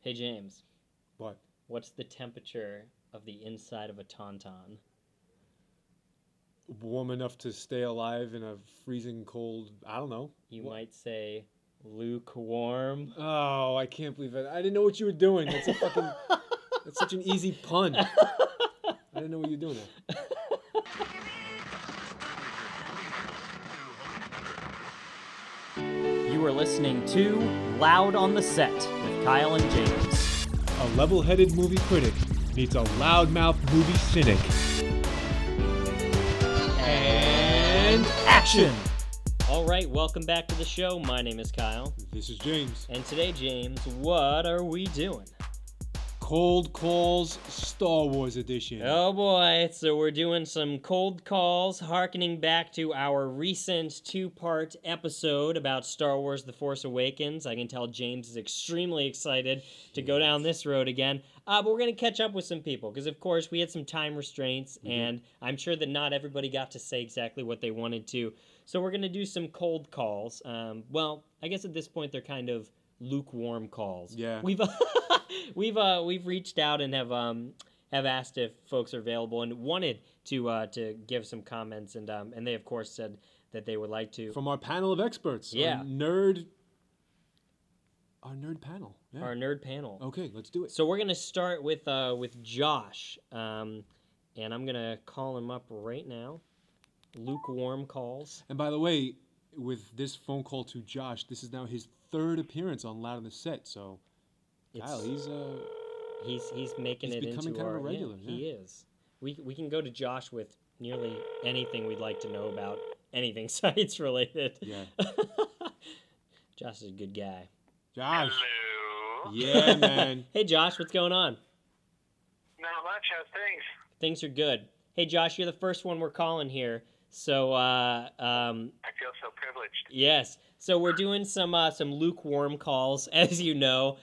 Hey, James. What? What's the temperature of the inside of a tauntaun? Warm enough to stay alive in a freezing cold, I don't know. You might say lukewarm. Oh, I can't believe it. I didn't know what you were doing. That's such an easy pun. I didn't know what you were doing there. You are listening to Loud on the Set with Kyle and James. A level-headed movie critic meets a loudmouth movie cynic. And action! All right, welcome back to the show. My name is Kyle. This is James. And today, James, what are we doing? Cold Calls Star Wars edition. Oh boy, so we're doing some cold calls, hearkening back to our recent two-part episode about Star Wars The Force Awakens. I can tell James is extremely excited to go down this road again. But we're going to catch up with some people, because of course we had some time restraints, and I'm sure that not everybody got to say exactly what they wanted to. So we're going to do some cold calls. Well, I guess at this point they're kind of lukewarm calls. Yeah. We've reached out and have asked if folks are available and wanted to give some comments, and they of course said that they would like to. From our panel of experts. Yeah. Our nerd panel. Yeah. Our nerd panel. Okay, let's do it. So we're gonna start with Josh, and I'm gonna call him up right now. Lukewarm calls. And by the way, with this phone call to Josh, this is now his third appearance on Loud on the Set. So, Kyle, he's making it becoming into kind of our a regular. Yeah, he is. We can go to Josh with nearly anything we'd like to know about anything science related. Yeah. Josh is a good guy. Josh. Hello. Yeah, man. Hey, Josh, what's going on? Not much. How's things? Things are good. Hey, Josh, you're the first one we're calling here. So, I feel so privileged. yes. So we're doing some lukewarm calls, as you know.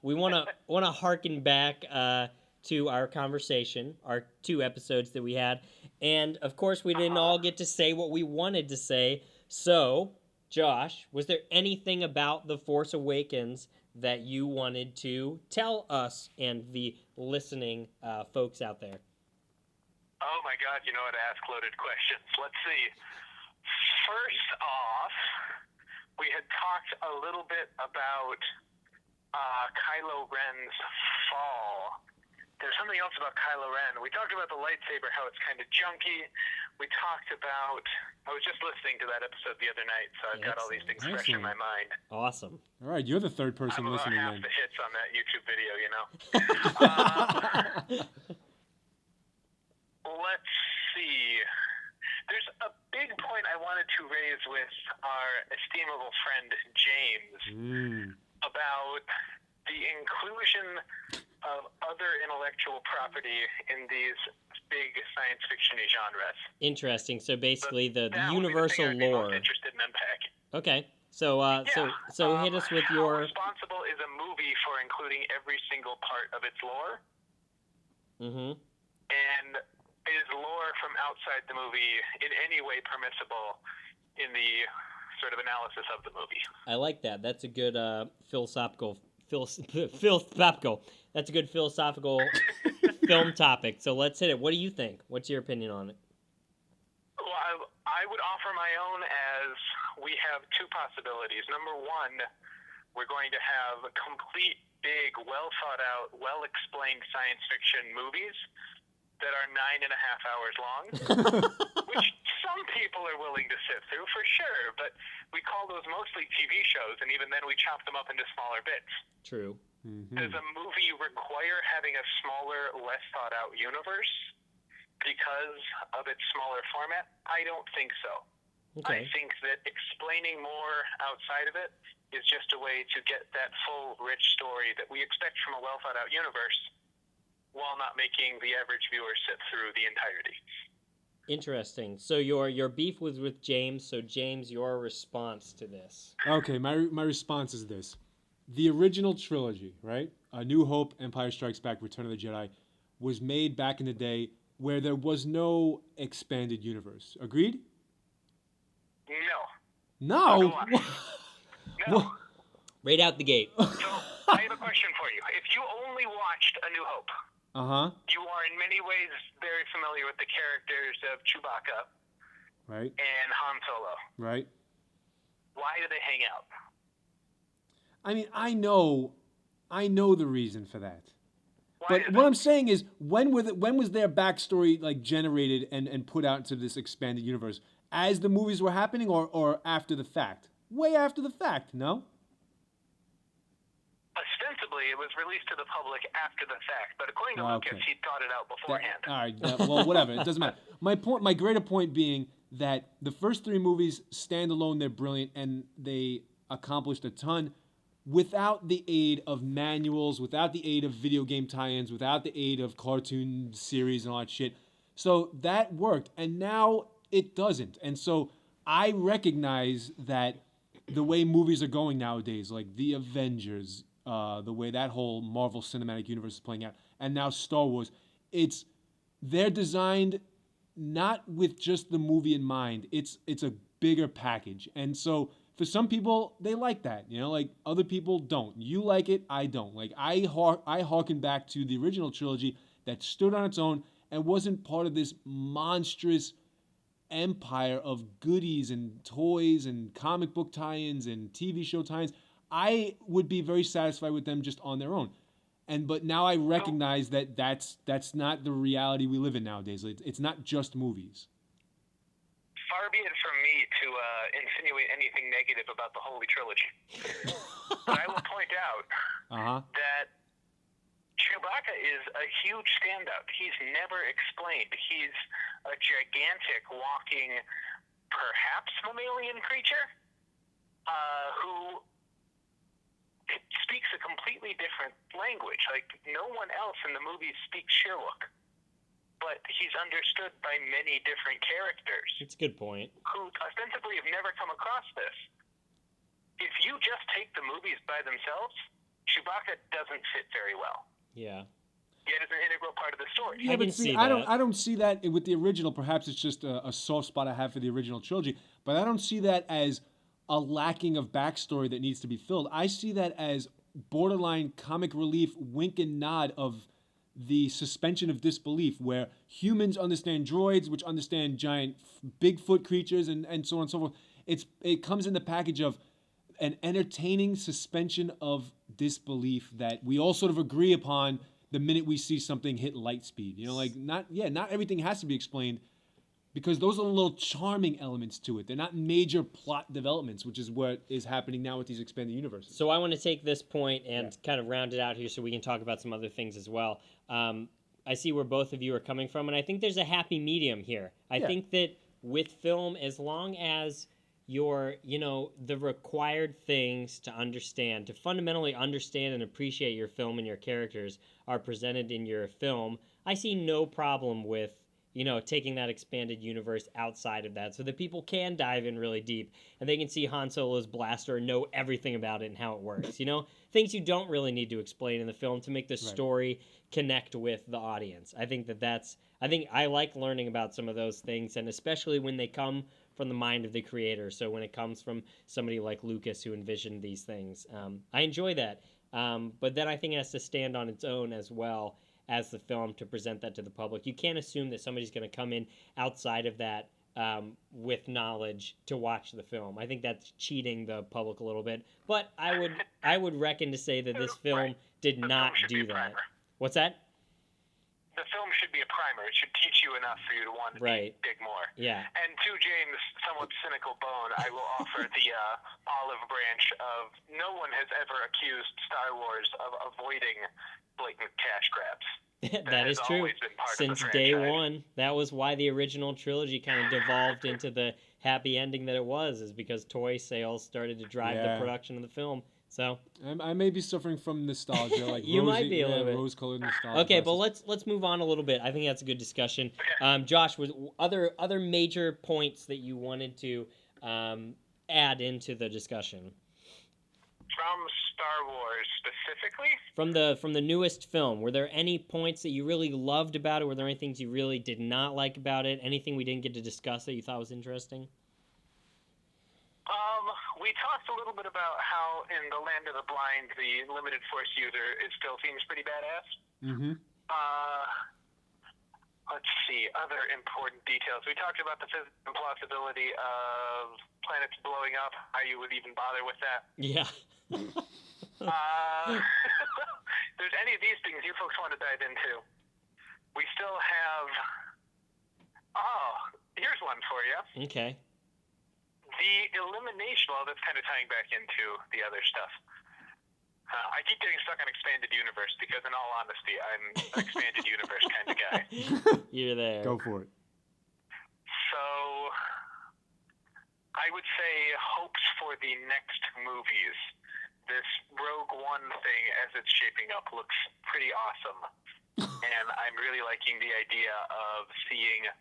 We want to harken back to our conversation, our two episodes that we had, and of course we didn't all get to say what we wanted to say. So, Josh, was there anything about The Force Awakens that you wanted to tell us and the listening folks out there? Oh my God, you know how to ask loaded questions. Let's see. First off, we had talked a little bit about Kylo Ren's fall. There's something else about Kylo Ren. We talked about the lightsaber, how it's kind of junky. We talked about, I was just listening to that episode the other night, so I've got all these things fresh in my mind. Awesome. All right, you're the third person I'm about listening half then. the hits on that YouTube video, you know. Let's see. There's a big point I wanted to raise with our estimable friend James about the inclusion of other intellectual property in these big science fiction genres. Interesting. So basically, the That would be universal the thing I'd be lore. most interested in unpacking. Okay. So hit us with How your. responsible is a movie for including every single part of its lore? Mm-hmm. And is lore from outside the movie in any way permissible in the sort of analysis of the movie? I like that. That's a good philosophical. That's a good philosophical film topic. So let's hit it. What do you think? What's your opinion on it? Well, I would offer my own as we have two possibilities. Number one, we're going to have complete, big, well-thought-out, well-explained science fiction movies that are 9.5 hours long, which some people are willing to sit through for sure, but we call those mostly TV shows, and even then we chop them up into smaller bits. True. Mm-hmm. Does a movie require having a smaller, less thought-out universe because of its smaller format? I don't think so. Okay. I think that explaining more outside of it is just a way to get that full, rich story that we expect from a well-thought-out universe, while not making the average viewer sit through the entirety. Interesting. So your beef was with James. So James, your response to this? Okay, my response is this. The original trilogy, right? A New Hope, Empire Strikes Back, Return of the Jedi, was made back in the day where there was no expanded universe. Agreed? No. No! Go on. No. Right out the gate. So, I have a question for you. If you only watched A New Hope, you are in many ways very familiar with the characters of Chewbacca Right. and Han Solo. Right. Why do they hang out? I mean, I know the reason for that. Why But is what it? I'm saying is, when was their backstory like generated and put out into this expanded universe? As the movies were happening, or after the fact? Way after the fact, no? Ostensibly, it was released to the public after the fact, but according to Okay. Lucas, he thought it out beforehand. All right. Well, whatever. It doesn't matter. My greater point being that the first three movies stand alone. They're brilliant, and they accomplished a ton without the aid of manuals, without the aid of video game tie-ins, without the aid of cartoon series and all that shit. So that worked, and now it doesn't. And so I recognize that the way movies are going nowadays, like The Avengers, the way that whole Marvel Cinematic Universe is playing out, and now Star Wars, they're designed not with just the movie in mind. It's a bigger package, and so for some people they like that. Like other people don't. You like it, I don't. Like I harken back to the original trilogy that stood on its own and wasn't part of this monstrous empire of goodies and toys and comic book tie-ins and TV show tie-ins. I would be very satisfied with them just on their own. But now I recognize that that's not the reality we live in nowadays. It's not just movies. Far be it from me to insinuate anything negative about the Holy Trilogy. But I will point out that Chewbacca is a huge standout. He's never explained. He's a gigantic walking, perhaps mammalian creature who speaks a completely different language. Like, no one else in the movie speaks Sherlock, but he's understood by many different characters. That's a good point. Who ostensibly have never come across this. If you just take the movies by themselves, Chewbacca doesn't fit very well. Yeah. Yet it's an integral part of the story. I can see I that. don't see that with the original. Perhaps it's just a soft spot I have for the original trilogy, but I don't see that as a lacking of backstory that needs to be filled. I see that as borderline comic relief, wink and nod of the suspension of disbelief, where humans understand droids, which understand giant Bigfoot creatures, and so on and so forth. It comes in the package of an entertaining suspension of disbelief that we all sort of agree upon the minute we see something hit light speed. Not everything has to be explained, because those are the little charming elements to it. They're not major plot developments, which is what is happening now with these expanded universes. So I want to take this point and kind of round it out here so we can talk about some other things as well. I see where both of you are coming from, and I think there's a happy medium here. I think that with film, as long as the required things to understand, to fundamentally understand and appreciate your film and your characters are presented in your film, I see no problem with taking that expanded universe outside of that so that people can dive in really deep and they can see Han Solo's blaster and know everything about it and how it works. Things you don't really need to explain in the film to make the story connect with the audience. I think I like learning about some of those things, and especially when they come from the mind of the creator. So when it comes from somebody like Lucas who envisioned these things, I enjoy that. But then I think it has to stand on its own as well as the film to present that to the public. You can't assume that somebody's going to come in outside of that with knowledge to watch the film. I think that's cheating the public a little bit. But I would reckon to say that this film did not do that. What's that? The film should be a primer. It should teach you enough for you to want to dig more. Yeah. And to James' somewhat cynical bone, I will offer the olive branch of no one has ever accused Star Wars of avoiding blatant cash grabs. That is true. Since day one, that was why the original trilogy kind of devolved into the happy ending that it was, is because toy sales started to drive the production of the film. So I may be suffering from nostalgia, like you might be a little bit rose-colored nostalgia. Okay, but let's move on a little bit. I think that's a good discussion. Josh, was other major points that you wanted to add into the discussion? From Star Wars specifically? From the newest film, were there any points that you really loved about it? Were there any things you really did not like about it? Anything we didn't get to discuss that you thought was interesting? we talked a little bit about how in the Land of the Blind, the limited force user still seems pretty badass. Mm-hmm. Let's see, other important details. We talked about the physics and plausibility of planets blowing up, how you would even bother with that. Yeah. There's any of these things you folks want to dive into? We still have... Oh, here's one for you. Okay. The elimination, well, that's kind of tying back into the other stuff. I keep getting stuck on expanded universe because, in all honesty, I'm an expanded universe kind of guy. You're there. Go for it. So, I would say hopes for the next movies. This Rogue One thing, as it's shaping up, looks pretty awesome. And I'm really liking the idea of seeing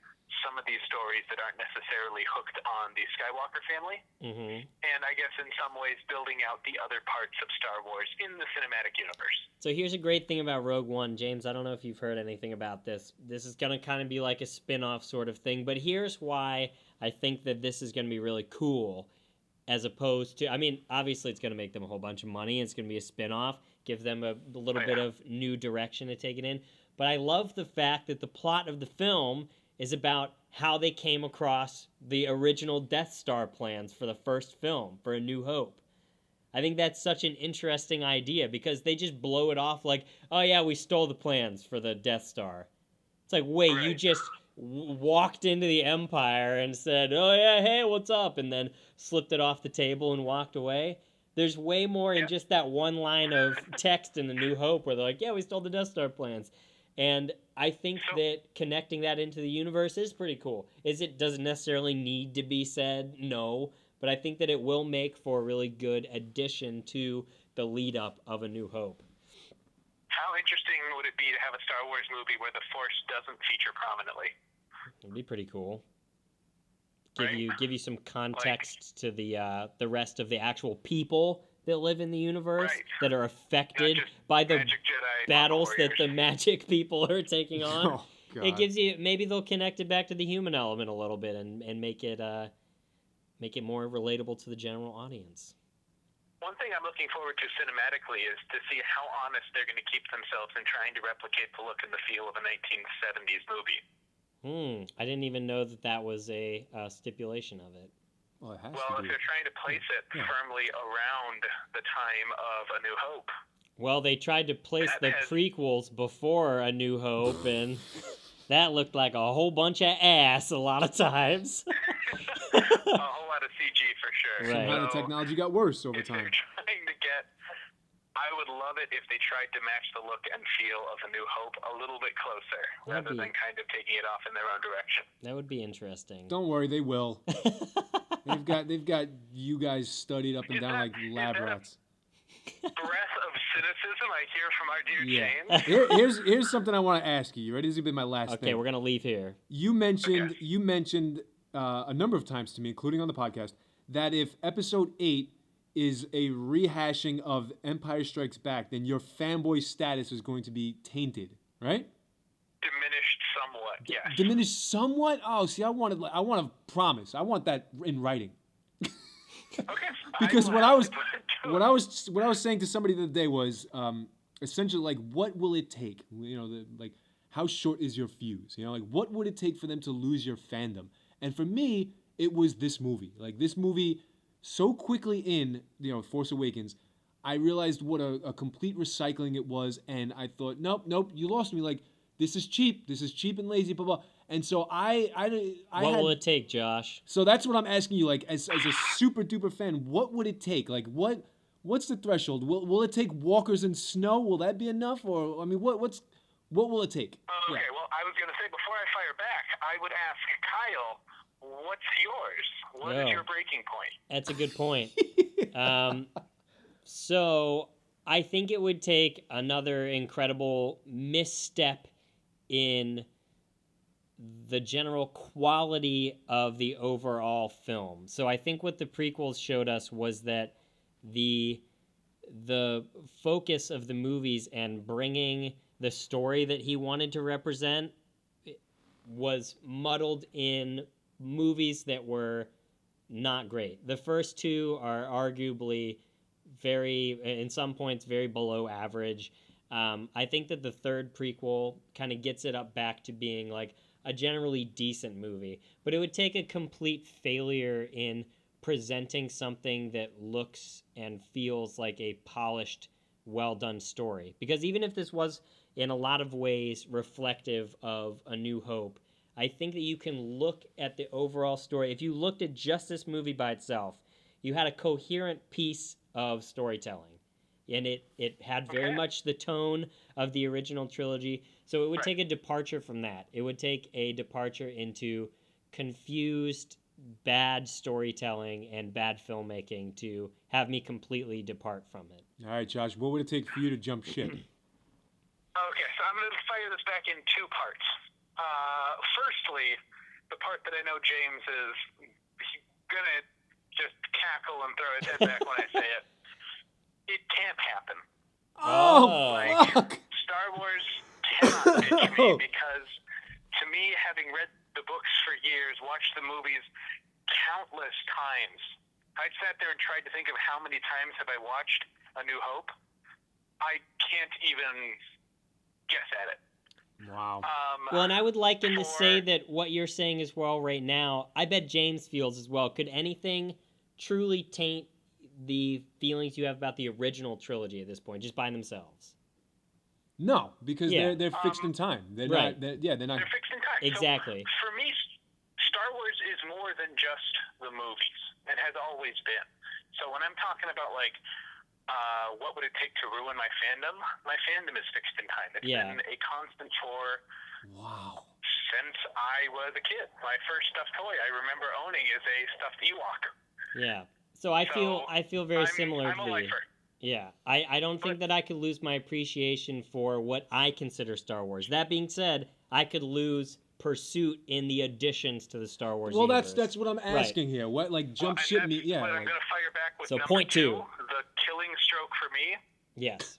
some of these stories that aren't necessarily hooked on the Skywalker family. Mm-hmm. And I guess in some ways building out the other parts of Star Wars in the cinematic universe. So here's a great thing about Rogue One. James, I don't know if you've heard anything about this. This is going to kind of be like a spin-off sort of thing. But here's why I think that this is going to be really cool as opposed to... I mean, obviously it's going to make them a whole bunch of money. It's going to be a spin-off. Give them a little bit of new direction to take it in. But I love the fact that the plot of the film is about how they came across the original Death Star plans for the first film, for A New Hope. I think that's such an interesting idea because they just blow it off like, oh yeah, we stole the plans for the Death Star. It's like, wait, you just walked into the Empire and said, oh yeah, hey, what's up? And then slipped it off the table and walked away. There's way more in just that one line of text in A New Hope where they're like, yeah, we stole the Death Star plans. And I think that connecting that into the universe is pretty cool. Does it necessarily need to be said? No. But I think that it will make for a really good addition to the lead-up of A New Hope. How interesting would it be to have a Star Wars movie where the Force doesn't feature prominently? It'd be pretty cool. Give you some context to the rest of the actual people that live in the universe that are affected by the battles that the magic people are taking on. Oh, God. It gives you, maybe they'll connect it back to the human element a little bit and make it more relatable to the general audience. One thing I'm looking forward to cinematically is to see how honest they're going to keep themselves in trying to replicate the look and the feel of a 1970s movie. I didn't even know that was a stipulation of it. Well, it has Well, to if be. they're trying to place it firmly around the time of A New Hope. Well, they tried to place the prequels before A New Hope, and that looked like a whole bunch of ass a lot of times. A whole lot of CG for sure. Right. Somehow the technology got worse over If time. they're trying to get... I would love it if they tried to match the look and feel of A New Hope a little bit closer, rather than kind of taking it off in their own direction. That would be interesting. Don't worry, they will. They've got you guys studied up and down like lab rats. Breath of cynicism I hear from our dear James. Here's something I want to ask you. You ready? This is gonna be my last thing. Okay, we're gonna leave here. You mentioned a number of times to me, including on the podcast, that if Episode 8 is a rehashing of Empire Strikes Back, then your fanboy status is going to be tainted, right? Diminished somewhat, yes. Diminished somewhat? Oh, see, I want to promise. I want that in writing. Okay. Because what I was saying to somebody the other day was essentially like, what will it take? You know, like how short is your fuse? You know, like what would it take for them to lose your fandom? And for me, it was this movie. Like this movie, so quickly in, you know, Force Awakens, I realized what a complete recycling it was, and I thought, nope, you lost me. Like this is cheap and lazy, blah blah. And so what will it take, Josh? So that's what I'm asking you, like as a super duper fan, what would it take? Like what's the threshold? Will it take walkers in snow? Will that be enough? Or I mean, what will it take? Okay, well, I was going to say before I fire back, I would ask Kyle, what's yours? What is your breaking point? That's a good point. So I think it would take another incredible misstep in the general quality of the overall film. So I think what the prequels showed us was that the focus of the movies and bringing the story that he wanted to represent was muddled in movies that were not great. The first two are arguably in some points, very below average. I think that the third prequel kind of gets it up back to being like a generally decent movie, but it would take a complete failure in presenting something that looks and feels like a polished, well done story. Because even if this was in a lot of ways reflective of A New Hope, I think that you can look at the overall story. If you looked at just this movie by itself, you had a coherent piece of storytelling. And it had very much the tone of the original trilogy. So it would take a departure from that. It would take a departure into confused, bad storytelling and bad filmmaking to have me completely depart from it. All right, Josh, what would it take for you to jump ship? Okay, so I'm going to fire this back in two parts. Firstly, the part that I know James is going to just cackle and throw his head back when I say it. It can't happen. Oh, fuck! Star Wars cannot pitch me because, to me, having read the books for years, watched the movies countless times, I sat there and tried to think of how many times have I watched A New Hope. I can't even guess at it. Wow. Well, and I would like him to say that what you're saying as well right now, I bet James feels as well. Could anything truly taint the feelings you have about the original trilogy at this point, just by themselves? No, because they're fixed in time. They're not. They're not. They're fixed in time. Exactly. So for me, Star Wars is more than just the movies, and has always been. So when I'm talking about what would it take to ruin my fandom is fixed in time. It's been a constant since I was a kid. My first stuffed toy I remember owning is a stuffed Ewok. Yeah. So I feel very similar I'm to a lifer. Yeah. I don't think that I could lose my appreciation for what I consider Star Wars. That being said, I could lose pursuit in the additions to the Star Wars universe. That's what I'm asking here. What jump ship me? Yeah. But I'm going to fire back with so number point two. The killing stroke for me. Yes.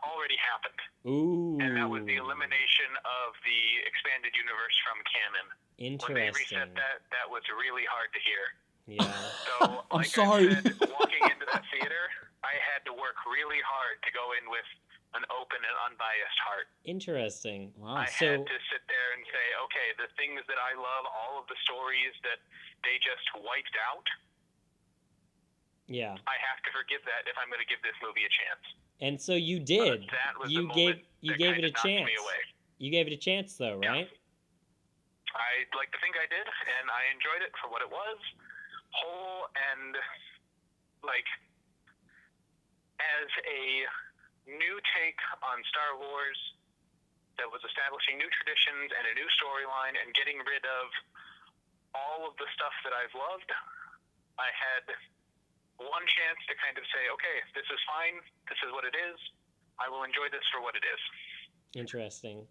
Already happened. Ooh. And that was the elimination of the expanded universe from canon. Interesting. When they reset that was really hard to hear. Yeah. So, I'm sorry. I said, walking into that theater, I had to work really hard to go in with an open and unbiased heart. Interesting. Wow. I had to sit there and say, okay, the things that I love, all of the stories that they just wiped out, I have to forgive that if I'm going to give this movie a chance. And so you did. That was you gave it a chance. You gave it a chance, though, right? Yeah. I'd like to think I did, and I enjoyed it for what it was, whole and as a new take on Star Wars that was establishing new traditions and a new storyline and getting rid of all of the stuff that I've loved. I had one chance to kind of say, okay, this is fine. This is what it is. I will enjoy this for what it is. Interesting.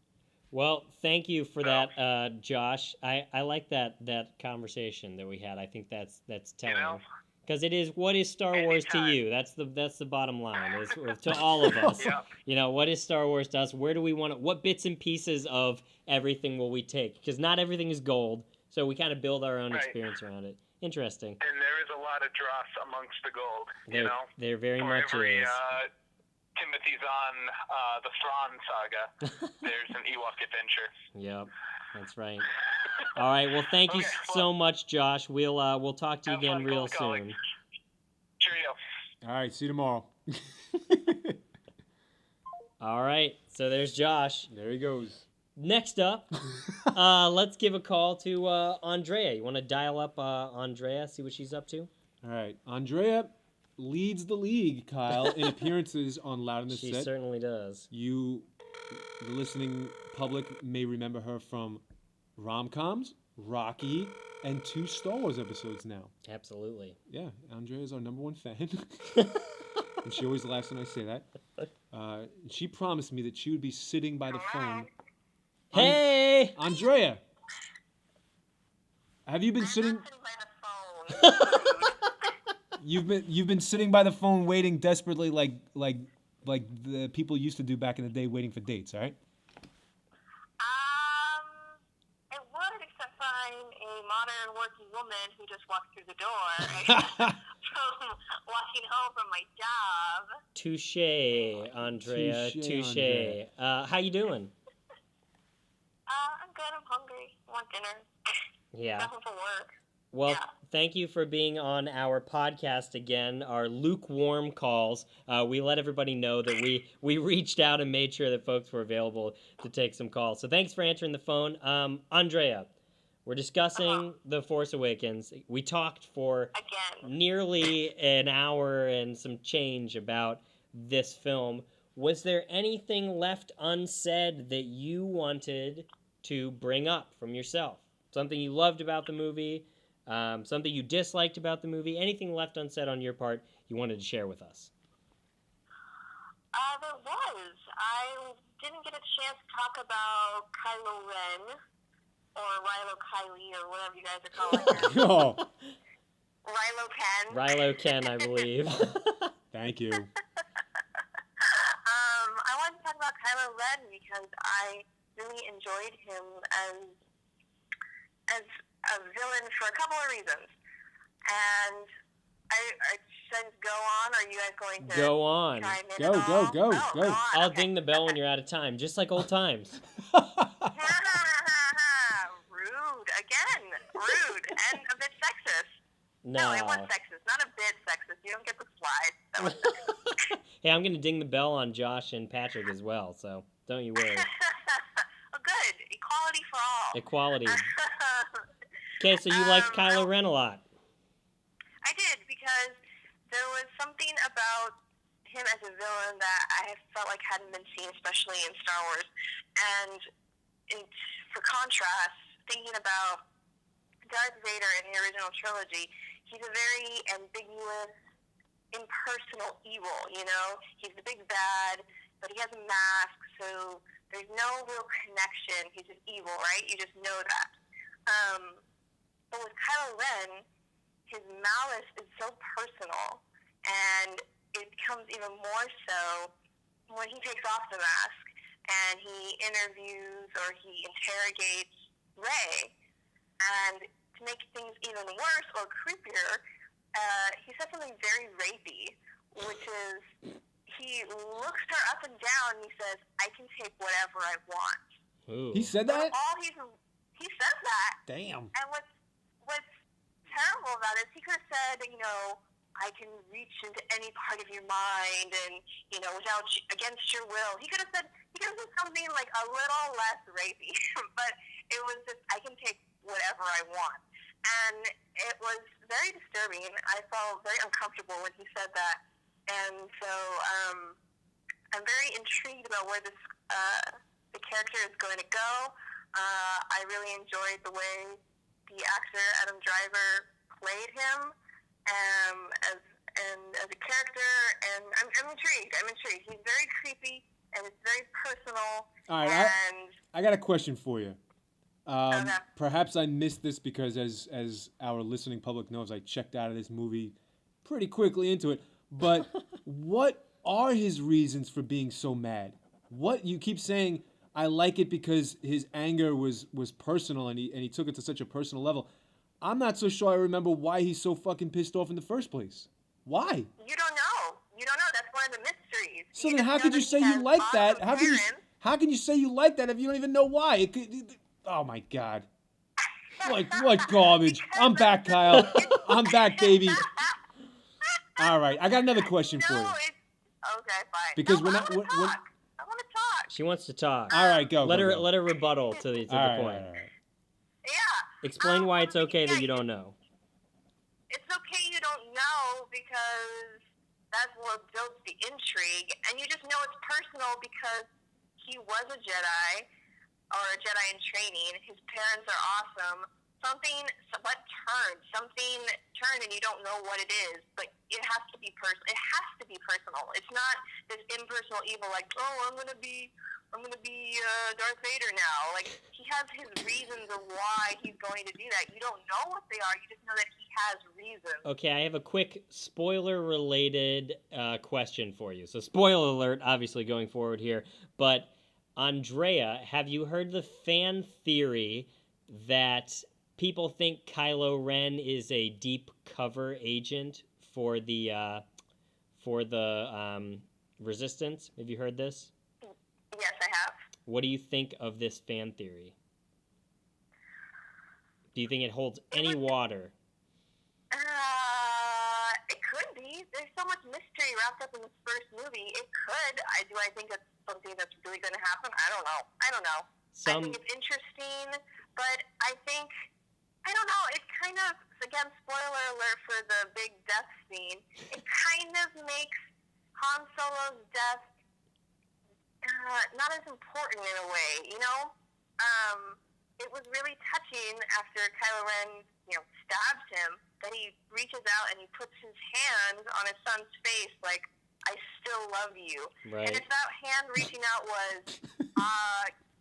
Well, thank you for that, Josh. I like that conversation that we had. I think that's telling. Because it is, what is Star Wars to you? That's the bottom line. Is to all of us. What is Star Wars to us? Where do we want it? What bits and pieces of everything will we take? Because not everything is gold, so we kind of build our own experience around it. Interesting. And there is a lot of dross amongst the gold. There very much is. Timothy Zahn, the Thrawn saga, there's an Ewok adventure. Yep, that's right. All right, well, thank you so much, Josh. We'll talk to you again real soon. Cheerio. All right, see you tomorrow. All right, so there's Josh. There he goes. Next up, let's give a call to Andrea. You want to dial up Andrea, see what she's up to? All right, Andrea leads the league, Kyle, in appearances on Loud on the Set. She certainly does. You, the listening public, may remember her from rom-coms, Rocky, and 2 Star Wars episodes now. Absolutely. Yeah, Andrea is our #1 fan. And she always laughs when I say that. She promised me that she would be sitting by the phone. Hey! Andrea! Have you been sitting... You've been sitting by the phone waiting desperately like the people used to do back in the day, waiting for dates, all right? It would, except I'm a modern working woman who just walked through the door from walking home from my job. Touche, Andrea. Touche, Touche. Andrea. How you doing? I'm good. I'm hungry. I want dinner. Yeah. Nothing for work. Well, Yeah. thank you for being on our podcast again, our lukewarm calls. We let everybody know that we reached out and made sure that folks were available to take some calls. So thanks for answering the phone. Andrea, we're discussing The Force Awakens. We talked for Again. nearly an hour and some change about this film. Was there anything left unsaid that you wanted to bring up from yourself? Something you loved about the movie? Something you disliked about the movie? Anything left unsaid on your part you wanted to share with us? There was. I didn't get a chance to talk about Kylo Ren, or Rilo Kylie, or whatever you guys are calling him. Oh, Rilo Ken. Rilo Ken, I believe. thank you. I wanted to talk about Kylo Ren because I really enjoyed him as a villain for a couple of reasons. And I should go on, or are you guys going to Go on. chime in Go, at go, all? go, Oh, go. on. I'll Okay. ding the bell when you're out of time, just like old times. Rude. Again. Rude. And a bit sexist. No, it was sexist. Not a bit sexist. You don't get the slide. That was sexist. Hey, I'm going to ding the bell on Josh and Patrick as well, so don't you worry. Oh, good. Equality for all. Equality. Okay, so you liked Kylo Ren a lot. I did, because there was something about him as a villain that I felt like hadn't been seen, especially in Star Wars. And for contrast, thinking about Darth Vader in the original trilogy, he's a very ambiguous, impersonal evil, you know? He's the big bad, but he has a mask, so there's no real connection. He's just evil, right? You just know that. But with Kylo Ren, his malice is so personal, and it becomes even more so when he takes off the mask and he interviews or he interrogates Rey. And to make things even worse or creepier, he says something very rapey, which is he looks her up and down and he says, "I can take whatever I want." Ooh. He said that? He says that. Damn. And what's terrible about it is he could have said, you know, "I can reach into any part of your mind and, you know, against your will." He could have said something like a little less rapey, but it was just, "I can take whatever I want." And it was very disturbing. I felt very uncomfortable when he said that. And so I'm very intrigued about where the character is going to go. I really enjoyed the way the actor Adam Driver played him as a character, and I'm intrigued. He's very creepy, and it's very personal. All right, and I got a question for you. Okay. Perhaps I missed this because, as our listening public knows, I checked out of this movie pretty quickly into it. But what are his reasons for being so mad? What you keep saying, I like it because his anger was personal and he took it to such a personal level. I'm not so sure I remember why he's so fucking pissed off in the first place. Why? You don't know. That's one of the mysteries. So You then, just how know could that you say he you has like that? awesome How can you say you like that if you don't even know why? Oh my God! What garbage! I'm back, Kyle. I'm back, baby. All right, I got another question for you. Okay, fine. Because no, we're I not- want to talk. I want to talk. She wants to talk. All right, go. Let go, her go. let her rebuttal to the All right, point. all right. Yeah. Explain why it's okay that yeah, you don't know. It's okay you don't know because that's what builds the intrigue, and you just know it's personal because he was a Jedi or a Jedi in training. His parents are awesome. Something turned, and you don't know what it is, but it has to be personal. It has to be personal. It's not this impersonal evil, like, oh, I'm gonna be Darth Vader now. Like, he has his reasons of why he's going to do that. You don't know what they are. You just know that he has reasons. Okay, I have a quick spoiler-related question for you. So, spoiler alert, obviously, going forward here. But, Andrea, have you heard the fan theory that people think Kylo Ren is a deep cover agent for the Resistance. Have you heard this? Yes, I have. What do you think of this fan theory? Do you think it holds any water? It could be. There's so much mystery wrapped up in this first movie. It could. Do I think it's something that's really going to happen? I don't know. I think it's interesting, but I don't know. It kind of, again, spoiler alert for the big death scene, it kind of makes Han Solo's death not as important in a way, you know? It was really touching after Kylo Ren, stabs him, that he reaches out and he puts his hand on his son's face like, I still love you. Right. And if that hand reaching out was,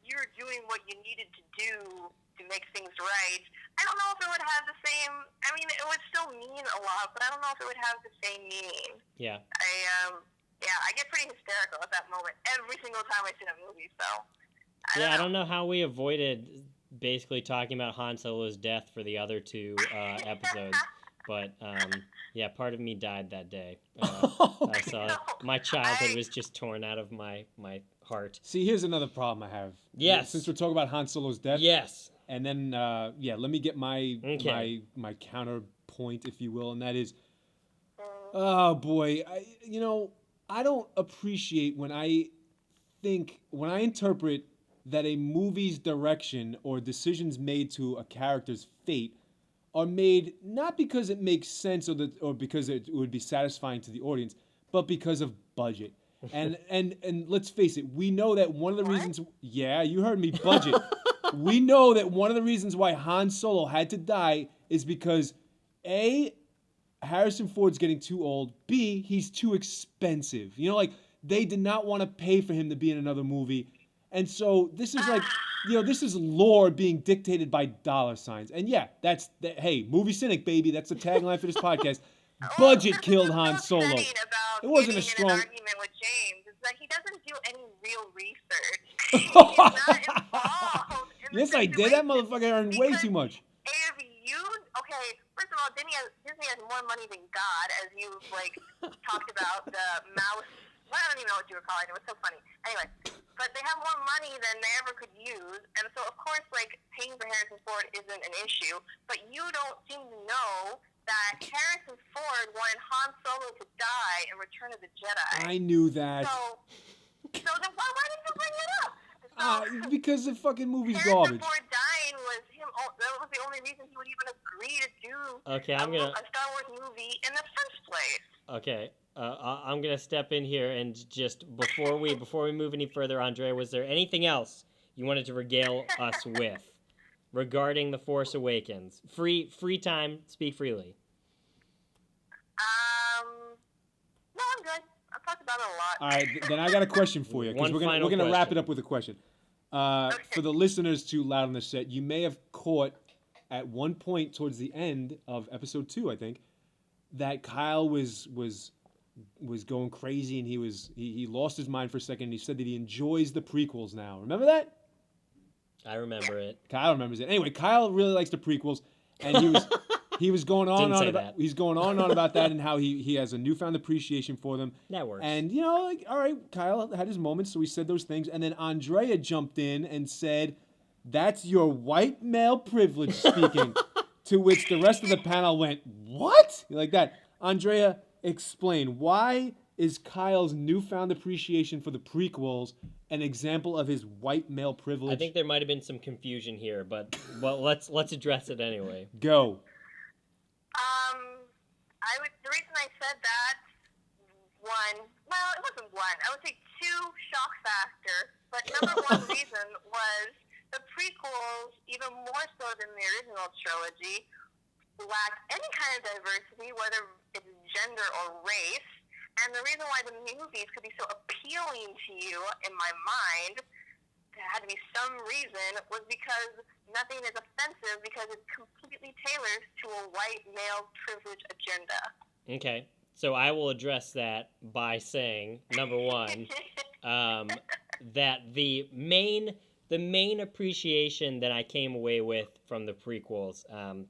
you're doing what you needed to do to make things right, I don't know if it would have the same, it would still mean a lot, but I don't know if it would have the same meaning. Yeah. I get pretty hysterical at that moment every single time I see that movie, so. I don't know how we avoided basically talking about Han Solo's death for the other two episodes. But, part of me died that day. I saw my childhood was just torn out of my heart. See, here's another problem I have. Yes. Since we're talking about Han Solo's death. Yes. And then, let me get my counterpoint, if you will, and that is, oh boy, I don't appreciate when I interpret that a movie's direction or decisions made to a character's fate are made not because it makes sense or because it would be satisfying to the audience, but because of budget. And let's face it, we know that one of the reasons. Yeah, you heard me. Budget. We know that one of the reasons why Han Solo had to die is because A, Harrison Ford's getting too old. B, he's too expensive. They did not want to pay for him to be in another movie. And so this is this is lore being dictated by dollar signs. And hey, movie cynic, baby. That's the tagline for this podcast. Budget killed Han Solo. It wasn't a strong argument with James. It's like he doesn't do any real research. He's not involved in the Yes, I did. That motherfucker earned way too much. First of all, Disney has more money than God, as you talked about the mouse. Well, I don't even know what you were calling it. It was so funny. Anyway, but they have more money than they ever could use, and so of course, paying for Harrison Ford isn't an issue. But you don't seem to know that Harrison Ford wanted Han Solo to die in Return of the Jedi. I knew that. So then why didn't you bring it up? Because the fucking movie's Harrison garbage. Ford dying was him. That was the only reason he would even agree to do a Star Wars movie in the first place. Okay, I'm gonna step in here and just before we move any further, Andrea, was there anything else you wanted to regale us with regarding The Force Awakens? Free time, speak freely. No, I'm good. I've talked about it a lot. All right, then I got a question for you, because we're gonna wrap it up with a question. For the listeners to Loud on the Set, you may have caught at one point towards the end of episode 2, I think, that Kyle was going crazy and he lost his mind for a second. And he said that he enjoys the prequels now. Remember that? I remember it. Kyle remembers it. Anyway, Kyle really likes the prequels, and he was going on about that and how he has a newfound appreciation for them. That works. And all right, Kyle had his moments, so he said those things, and then Andrea jumped in and said, "That's your white male privilege speaking." To which the rest of the panel went, "What?" Like that. Andrea, explain, why is Kyle's newfound appreciation for the prequels an example of his white male privilege? I think there might have been some confusion here, but let's address it anyway. Go. The reason I said that, it wasn't one. I would say two, shock factor. But number one reason was the prequels, even more so than the original trilogy, lack any kind of diversity, whether it's gender or race. And the reason why the movies could be so appealing to you, in my mind, there had to be some reason, was because nothing is offensive, because it completely tailors to a white male privilege agenda. Okay, so I will address that by saying, number one, that the main the main appreciation that I came away with from the prequels,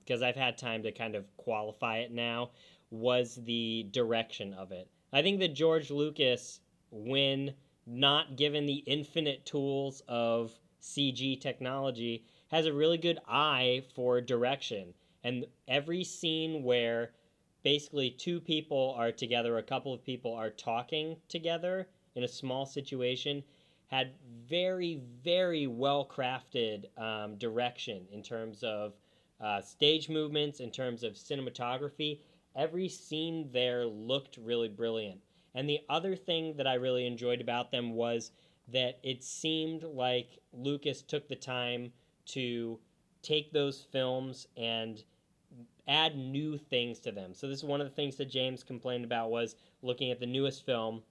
because I've had time to kind of qualify it now, was the direction of it. I think that George Lucas, when not given the infinite tools of CG technology, has a really good eye for direction. And every scene where basically two people are together, a couple of people are talking together in a small situation, had very, very well-crafted direction in terms of stage movements, in terms of cinematography. Every scene there looked really brilliant. And the other thing that I really enjoyed about them was that it seemed like Lucas took the time to take those films and add new things to them. So this is one of the things that James complained about, was looking at the newest film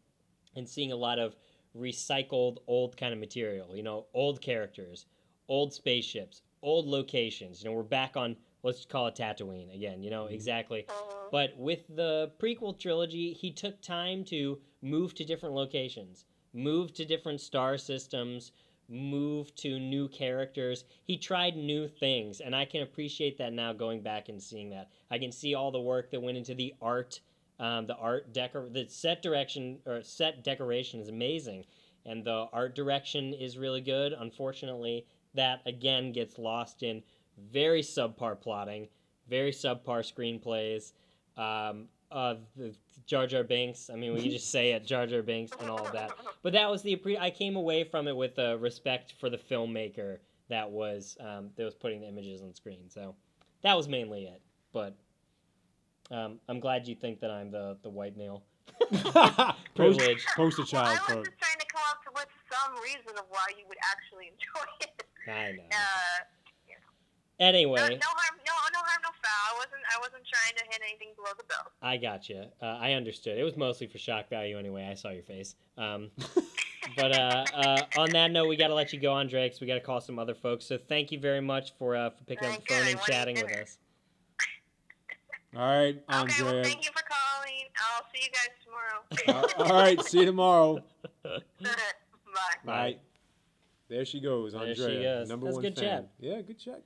and seeing a lot of recycled old kind of material, you know, old characters, old spaceships, old locations. You know, we're back on, let's call it Tatooine again, you know, exactly. But with the prequel trilogy, he took time to move to different locations, move to different star systems, move to new characters. He tried new things, and I can appreciate that now going back and seeing that. I can see all the work that went into the art. The set decoration is amazing, and the art direction is really good. Unfortunately, that again gets lost in very subpar plotting, very subpar screenplays. The Jar Jar Binks. I mean, we can just say it, Jar Jar Binks and all of that. But that was I came away from it with respect for the filmmaker that was putting the images on screen. So that was mainly it. But I'm glad you think that I'm the white male. Privilege. Poster child I for. was just trying to come up with some reason of why you would actually enjoy it. I know. You know. Anyway. No harm, no foul. I wasn't trying to hit anything below the belt. I gotcha. I understood. It was mostly for shock value anyway. I saw your face. But on that note, we got to let you go, Andre, because we got to call some other folks. So thank you very much for picking up the phone and chatting with us. All right, Okay, well, Andrea. thank you for calling. I'll see you guys tomorrow. All right, see you tomorrow. Bye. Bye. There she goes, Andrea. There she goes. Number That's one good fan. chat. Yeah, good chat.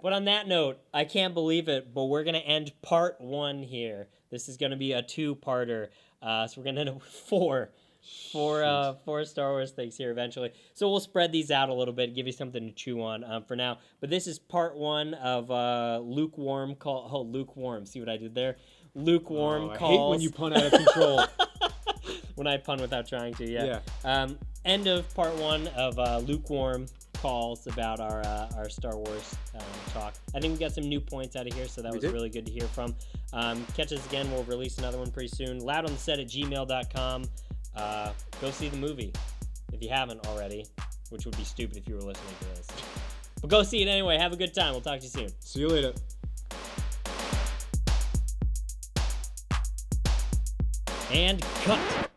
But on that note, I can't believe it, but we're going to end part 1 here. This is going to be a 2-parter. So we're going to end up with 4 Star Wars things here eventually. So we'll spread these out a little bit, give you something to chew on for now. But this is part 1 of lukewarm call. Oh, lukewarm. See what I did there? Lukewarm calls. I hate when you pun out of control. When I pun without trying to, yeah. End of part 1 of lukewarm calls about our Star Wars talk. I think we got some new points out of here, so that was really good to hear from. Catch us again. We'll release another one pretty soon. loudontheset@gmail.com. Go see the movie if you haven't already, which would be stupid if you were listening to this. But go see it anyway. Have a good time. We'll talk to you soon. See you later. And cut.